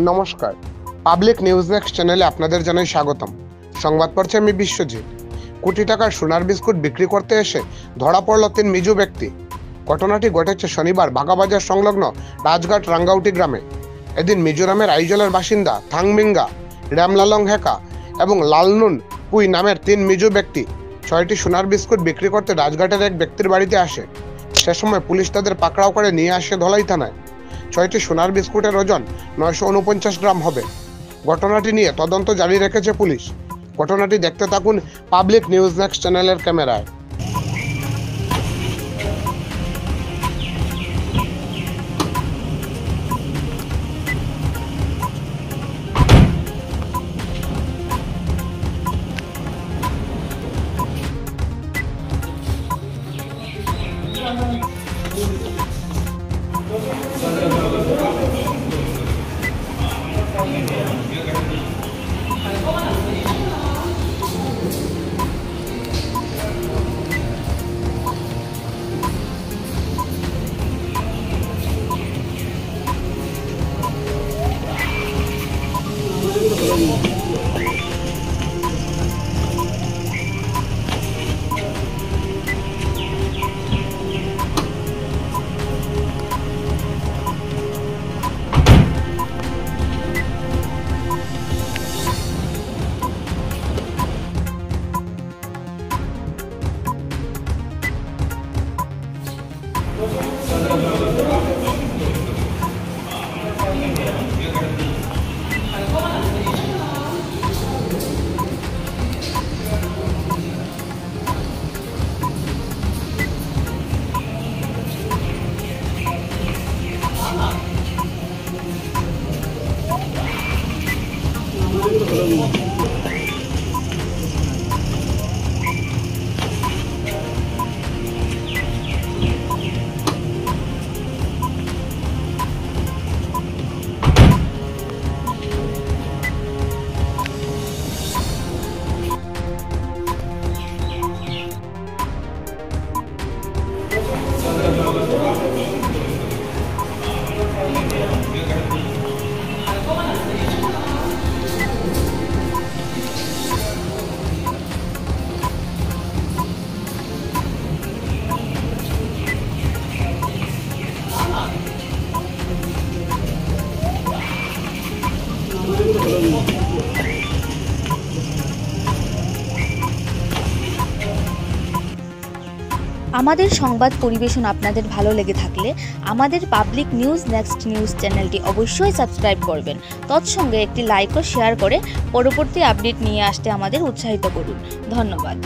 নমস্কার, public news next চ্যানেলে আপনাদের জানাই স্বাগতম। সংবাদ পড়ছি আমি বিশ্বজিৎ। কোটি টাকার সোনার বিস্কুট বিক্রি করতে এসে ধরা পড়ল 3 মিজু ব্যক্তি। ঘটনাটি ঘটেছে শনিবার বাগাবাজার সংলগ্ন রাজঘাট রাঙ্গাউটি গ্রামে। এদিন মিজোরামের আইজলের বাসিন্দা থাংমিঙ্গা, রামলালং হেকা এবং লালনুন পুই নামের 3 মিজু ব্যক্তি 6টি সোনার বিস্কুট বিক্রি করতে রাজঘাটের এক ব্যক্তির বাড়িতে আসে। সে সময় পুলিশ তাদের পাকড়াও করে নিয়ে আসে ধলাই থানায়। 6টি সোনার বিস্কুটের ওজন 949 গ্রাম হবে। ঘটনাটি নিয়ে তদন্ত জারি রেখেছে পুলিশ। ঘটনাটি দেখতে থাকুন পাবলিক নিউজ নেক্সট চ্যানেলের ক্যামেরায়। আমাদের সংবাদ পরিবেশন আপনাদের ভালো লেগে থাকলে আমাদের পাবলিক নিউজ নেক্সট নিউজ চ্যানেলটি অবশ্যই সাবস্ক্রাইব করবেন। তৎসঙ্গে একটি লাইক ও শেয়ার করে পরবর্তী আপডেট নিয়ে আসতে আমাদের উৎসাহিত করুন। ধন্যবাদ।